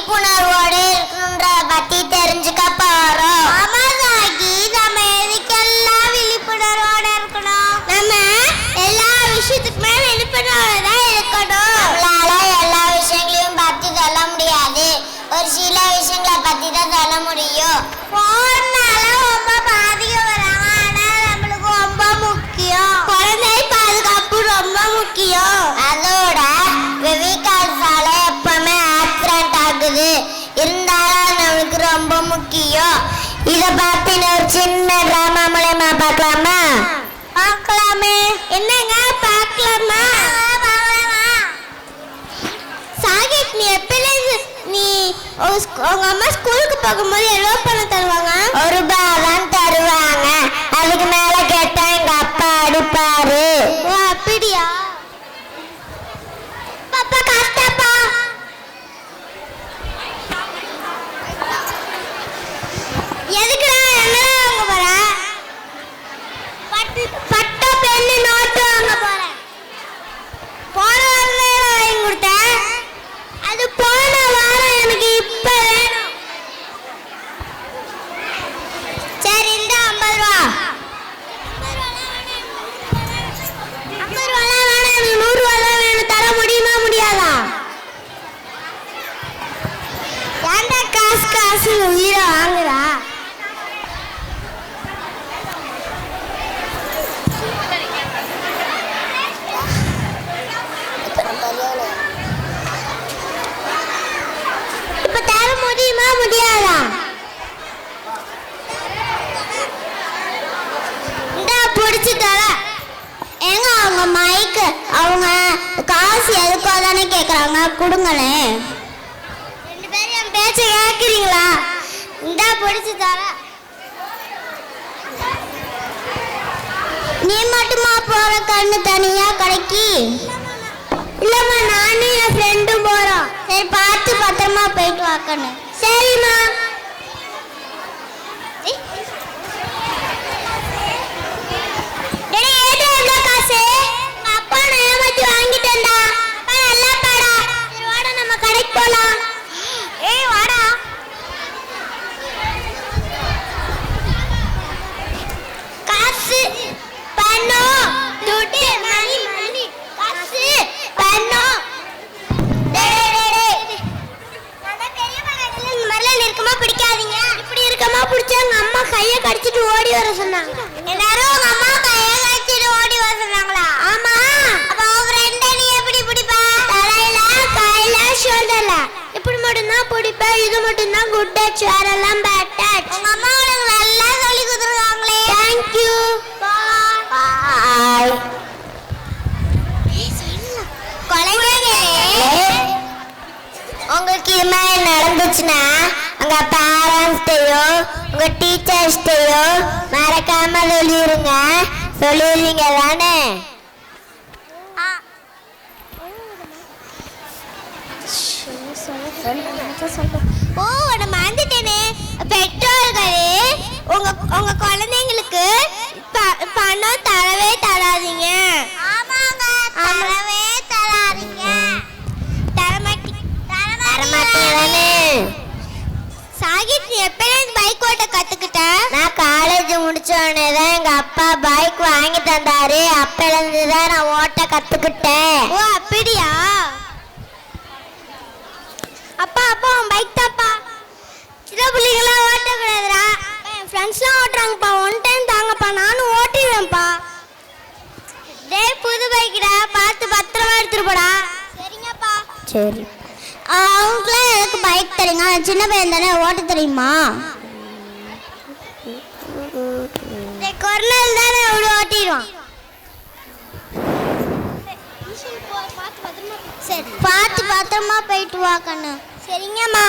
விழிப்புணர்வோடு இருக்கணும்ன்றத பத்தி தெரிஞ்சுக்க போறோம். ஆமா சாகி, நம்ம எதுக்கெல்லாம் விழிப்புணர்வோட இருக்கணும்? நம்ம எல்லா விஷயத்துக்குமே விழிப்புணர்வோட தான் இருக்கணும். நம்மளால எல்லா விஷயங்களையும் பத்தி சொல்ல முடியாது, ஒரு சில விஷயங்களை பத்தி தான் சொல்ல முடியும். போனால ரொம்ப பாதிக்க வராங்க, ஆனா நம்மளுக்கு ரொம்ப முக்கியம். குழந்தை பாதுகாப்பு ரொம்ப முக்கியம். அதோட வெவிகால்ஸால எப்பவுமே ஆக்சிடென்ட் ஆகுது, இருந்தாலும் நம்மளுக்கு ரொம்ப முக்கியம். இத பத்தி ஒரு சின்ன டிராமா மூலமா பார்க்கலாமா? பார்க்கலாமே. என்னங்க பார்க்கலாமா? சாகித், நீ எப்பலேருந்து உங்க அம்மா ஸ்கூலுக்கு போகும்போது எவ்வளோ பணம் தருவாங்க? ₹1 தான் தருவாங்க, அதுக்கு மேல கேட்டா எங்க அப்பா அடிப்பாரு. ஓ அப்படியா? பாப்பா காஸ்தாப்பா. எதுக்குடா என்னடா வாங்க போற? பட்ட பென்னு நோட்டு வாங்க போறேன். போன வாரம் வாங்கி கொடுத்தேன், அது போன வாரம் எனக்கு இப்ப வேணும். சரி, இந்த 50 ரூபா. 50 ரூபாலாம் வேணாம், எனக்கு 100 ரூபா தான் வேணும். தர முடியுமா முடியாதா? ஏன்டா காசு காசு உயிரை வாங்குறா? இப்ப தர முடியுமா முடியாதா? இந்த பிடிச்சு தர. ஏங்க அவங்க மைக்கு, அவங்க காசு எதுக்கோ தானே கேட்குறாங்க, கொடுங்களேன். 2 பேரும் என் பேச்சை கேட்குறீங்களா? இந்த பிடிச்சு தர. நீ மட்டுமா போற கண்ணு தனியா கடைக்கு? இல்லம்மா, நானும் என் ஃப்ரெண்டும் போறோம். சரி, பார்த்து பத்திரமா போயிட்டு வாக்கண்ணு. சரிம்மா. அப்பா நான் ஏமாத்தி வாங்கிட்டேன்டா. நல்லா பாடா. சரி வாடா, நம்ம கடைக்கு போலாம். ஏய் வாடா. காசு பணம் துட்டு மணி மணி காசு பணம். இந்த மாதிரிலாம் இருக்கமா பிடிக்காதீங்க. இப்படி இருக்கமா பிடிச்சா உங்க அம்மா கையை கடிச்சிட்டு ஓடி வர சொன்னாங்க. எல்லாரும் உங்க அம்மா கையை கடிச்சிட்டு ஓடி வர சொன்னாங்களா? ஆமா. அப்ப உங்க ஃப்ரெண்ட நீ எப்படி பிடிப்பா? தலையில கையில ஷோல்டர்ல இப்படி மட்டும் தான் பிடிப்பா. இது மட்டும் தான் குட் டச், வேற எல்லாம் பேட் டச். உங்க அம்மா உனக்கு நல்லா சொல்லி கொடுத்துருக்காங்களே. Thank you. பாய். உங்களுக்கு இது மாதிரி நடந்துச்சுன்னா உங்க பேரண்ட்ஸ்டையோ உங்க டீச்சர்ஸ்டையோ மறக்காம சொல்லிடுங்க. சொல்லிடுவீங்க தானே? ஓ, நம்ம மறந்துட்டேனே. பெற்றோர்களே, உங்க குழந்தைங்களுக்கு பணம் தரவே தராதீங்க. ஆமாங்க, தரவே தராதீங்க. தரமாட்டீங்கதானே? சாகித், நீ எப்பலேருந்து பைக் ஓட்ட கத்துக்கிட்ட? நான் காலேஜ் முடிச்ச உடனே தான் எங்க அப்பா பைக் வாங்கி தந்தாரு. அப்பலேருந்து தான் நான் ஓட்ட கத்துக்கிட்டேன். ஓ அப்படியா? அப்பா அப்பா உன் பைக் தாப்பா. சின்ன பிள்ளைங்களாம் ஓட்டக்கூடாதுடா. என் ஃப்ரெண்ட்ஸ்லாம் ஓட்டுறாங்கப்பா. 1 டைம் தாங்கப்பா, நானும் ஓட்டிடுவேன்ப்பா. டேய், புது பைக்குடா, பார்த்து பத்திரமா எடுத்துட்டு போடா. சரிங்கப்பா. சரி. அவங்களுக்குலாம் எனக்கு பைக் தெரியுங்க, சின்ன பையன் தானே, ஓட்ட தெரியுமா? கொரோனால் தானே அவரு ஓட்டிடுவான். சரி, பார்த்து பத்திரமா போயிட்டு வா கண்ணு. சரிங்கம்மா.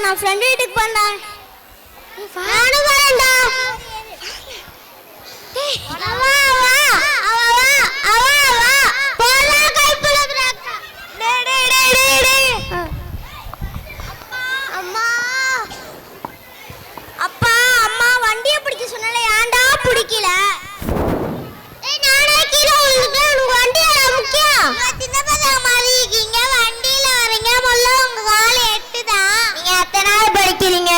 நான் ஃப்ரெண்ட் வீட்டுக்கு போறேன். நானும் வரேன்டா. அப்பா அம்மா வண்டியை பிடிக்க சொன்னால ஏன்டா பிடிக்கல? நானே கீழே விழுந்துட்டேன். உனக்கு வண்டியா முக்கியம்? சின்ன பசங்க மாதிரி இருக்கீங்க, வண்டியில வரீங்க, முதல்ல உங்க கால எட்டுதான். நீங்க எத்தனை நாள் படிக்கிறீங்க?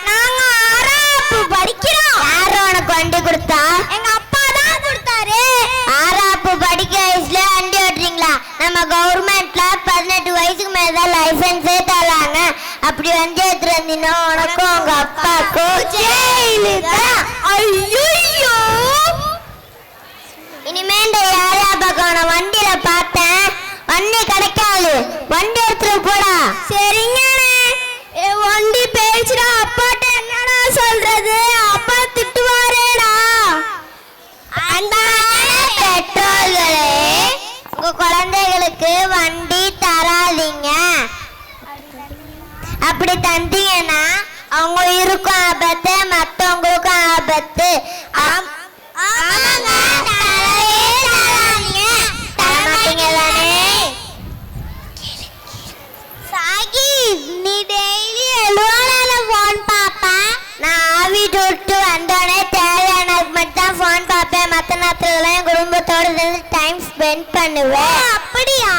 நாங்க 6ஆப்பு படிக்கிறோம். யாரு உனக்கு வண்டி கொடுத்தா? எங்க அப்பா தான் கொடுத்தாரு. 6ஆப்பு படிக்க வயசுல வண்டி ஓட்டுறீங்களா? நம்ம கவர்மெண்ட்ல 18 வயசுக்கு மேலதான் லைசன்ஸே தராங்க. அப்படி வண்டி எடுத்துட்டு வந்தீங்கன்னா உனக்கும் உங்க அப்பாக்கும் ஜெயிலு தான். ஐயோ, இனிமே இந்த யாரா பக்கம் நான் வண்டியில பார்த்தேன், வண்டி கிடைக்காது, வண்டி எடுத்துட்டு போடா. சரிங்கண்ணே. வண்டி பேச்சுடா. அப்பாட்ட என்னடா சொல்றது? அப்பா திட்டுவாரேடா. பெற்றோர்களே, உங்க குழந்தைகளுக்கு வண்டி தராதீங்க. அப்படி தந்தீங்கன்னா அவங்க உயிருக்கும் ஆபத்து, மற்றவங்களுக்கும் ஆபத்து. ஆமாங்க, தரவே தராதீங்க. தரமாட்டீங்க தானே? சாகி, நீ டெய்லி எல்லோரால போன் பாப்பா? நான் ஆவிட்டு விட்டு வந்தோடனே தேவையானதுக்கு மட்டும் தான் ஃபோன் பார்ப்பேன். மற்ற நேரத்துலலாம் என் குடும்பத்தோட சேர்ந்து டைம் ஸ்பெண்ட் பண்ணுவேன். அப்படியா?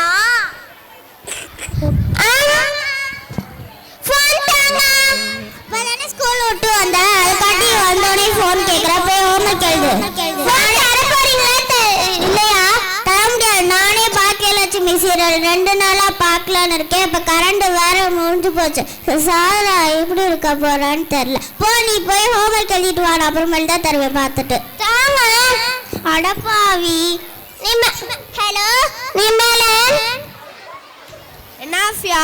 ஸ்கூல் விட்டு வந்த அதுக்காட்டி வந்தோடனே போன் கேக்குற, போய் ஹோம்ஒர்க் எழுது. போன் தர போறீங்களா இல்லையா? தர முடியாது. நானே பாக்கல லட்சுமி சீரியல் 2 நாளா பார்க்கலான்னு இருக்கேன். இப்ப கரண்ட் வேற முடிஞ்சு போச்சு. சாரா எப்படி இருக்க போறான்னு தெரியல. நீ போய் ஹோம்ஒர்க் எழுதிட்டு வாடா, அப்புறமேல் தான் தருவேன் பார்த்துட்டு. தாங்க. அடப்பாவி. ஹலோ நிமேல, என்ன ஆஃபியா?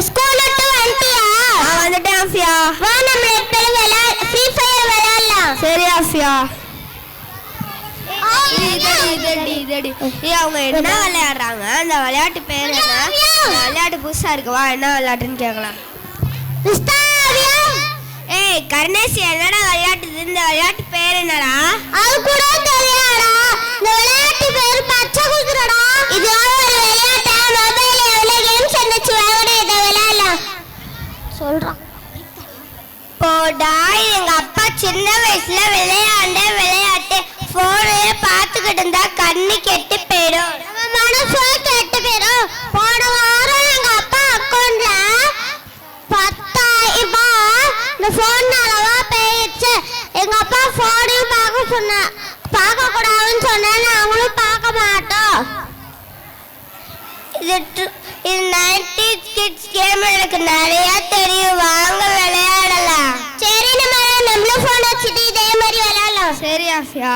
ஸ்கூல் விட்டு வந்துட்டியா? வந்துட்டேன் ஆஃபியா. வா, நம்ம எப்பவும் ஃப்ரீ ஃபயர் விளையாடலாம். சரி ஆஃபியா. அவங்க என்ன விளையாடுறாங்க? அந்த விளையாட்டு பேர் என்ன? விளையாட்டு புதுசா இருக்கு. வா, என்ன விளையாட்டுன்னு கேட்கலாம். ஏய் கருணேசி, என்னடா விளையாட்டு? இந்த விளையாட்டு பேர் என்னடா? அது கூட தெரியாதா? இந்த விளையாட்டு பேர் பச்சை குதிரைடா. இது ஒரு விளையாட்டா? மொபைல்ல எவ்வளவு கேம்ஸ் இருந்துச்சு, வாங்கடா இத விளையாடலாம் சொல்றான். போடா, எங்க அப்பா சின்ன வயசுல விளையாண்ட விளையாட்டு போனே பார்த்துக்கிட்டு இருந்தா கண்ணு கெட்டு போயிடும், மனசு கெட்டு போயிடும். போன வாரம் எங்க அப்பா அக்கௌண்ட்ல 10,000 ரூபாய் இந்த போன்னாலவா போயிடுச்சு. எங்க அப்பா போனையும் பார்க்க கூடாதுன்னு சொன்னா நாங்களும் பார்க்க மாட்டோம். இது 90s கிட்ஸ் கேம் எனக்கு நிறைய தெரியும், வாங்க விளையாடலாம். சரி, நம்மள போன் வச்சுட்டு இதே மாதிரி விளையாடலாம். சரி ஆஃபியா.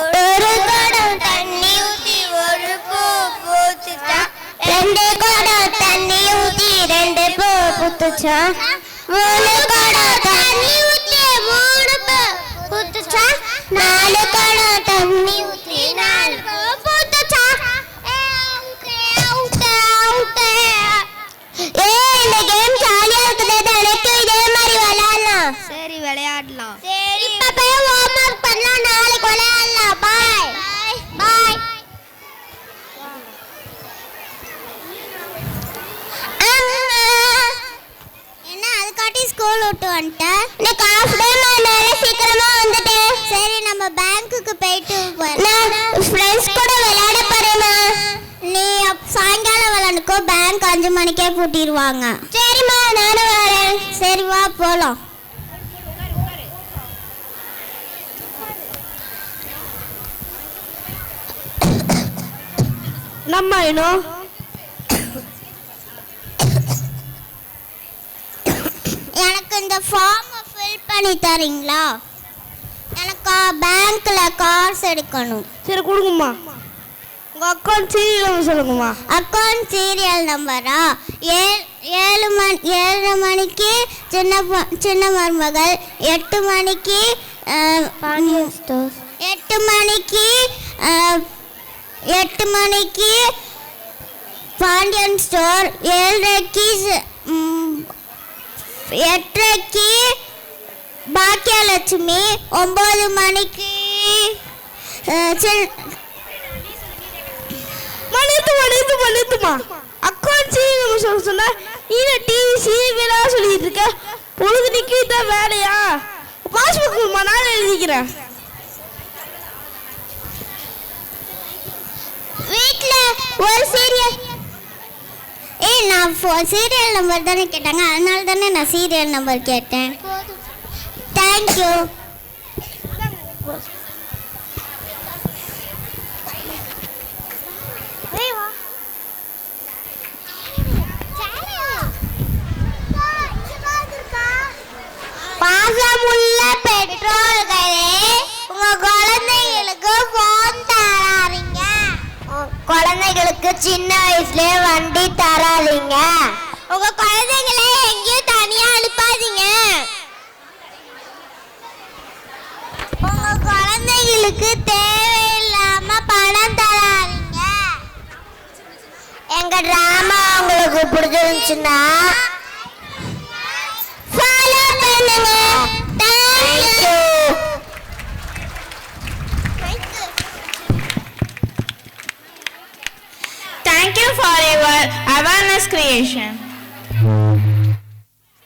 ஒரு குடம் தண்ணி ஊத்தி ஒரு பூ பூத்துச்சா, 2 குடம் தண்ணி ஊத்தி 2 பூ பூத்துச்சா, 3 குடம் தண்ணி ஊத்தி 3 பூ பூத்துச்சா, 4 குடம் தண்ணி ஊத்தி 4 பூ பூத்துச்சா. இந்த கேம் ஜாலியா இருக்குது, எனக்கு இதே மாதிரி விளையாடலாம். சரி விளையாடலாம். சரி, இப்ப போய் ஹோம்வொர்க் பண்ணலாம், நாளைக்கு விளையாடலாம். பாய் பாய். என்ன அதுக்காட்டி ஸ்கூல் விட்டு வந்துட்டேன்? இன்னைக்கு ஹாஃப் டே மேல சீக்கிரமா வந்துட்டேன். சரி, நம்ம பேங்க்குக்கு போயிட்டு நான் ஃப்ரெண்ட்ஸ் கூட விளையாட போறேமா. நீ சாயங்காலம் விளையாடுக்கோ, பேங்க் 5 மணிக்கே பூட்டிடுவாங்க. சரிம்மா, நானும் வரேன். சரி வா போலாம். நம்ம இன்னும் எனக்கு இந்த ஃபார்மை ஃபில் பண்ணி தரீங்களா? எனக்கு பேங்க்ல காசு எடுக்கணும். சரி கொடுங்கம்மா. உங்க அக்கௌண்ட் சீரியல் சொல்லுங்கம்மா. அக்கௌண்ட் சீரியல் நம்பரா? 7 மணிக்கு சின்ன மருமகள், 8 மணிக்கு 8 மணிக்கு பாண்டியன் ஸ்டோர், 7:30க்கு 8:30க்கு பாக்கியலட்சுமி, 9 மணிக்கு மணித்துமா அக்கௌண்ட்ஸ் நம்ம சொன்னா நீ டிவி சீரியலா சொல்லிட்டு இருக்க. பொழுது நிக்கிதான் வேலையா? பாஸ்புக் நான் எழுதிக்கிறேன். வீட்ல ஒரு சீரியல் நான் சீரியல் நம்பர் தானே கேட்டாங்க, அதனால தானே நான் சீரியல் நம்பர் கேட்டேன். தேங்க்யூ. பாசமுள்ள பெற்றோர்களே, உங்க குழந்தைகளுக்கு போன் தராதீங்க. குழந்தைகளுக்கு சின்ன வயசுலயே வண்டி தராதீங்க. உங்க குழந்தைகளை எங்கேயும் தனியா அனுப்பாதீங்க. உங்க குழந்தைகளுக்கு தேவையில்லாம பணம் தராதீங்க. எங்க டிராமா உங்களுக்கு பிடிச்சிருந்துச்சுன்னா ஃபாலோ பண்ணுங்க. Thank you. Thank you for your awareness creation.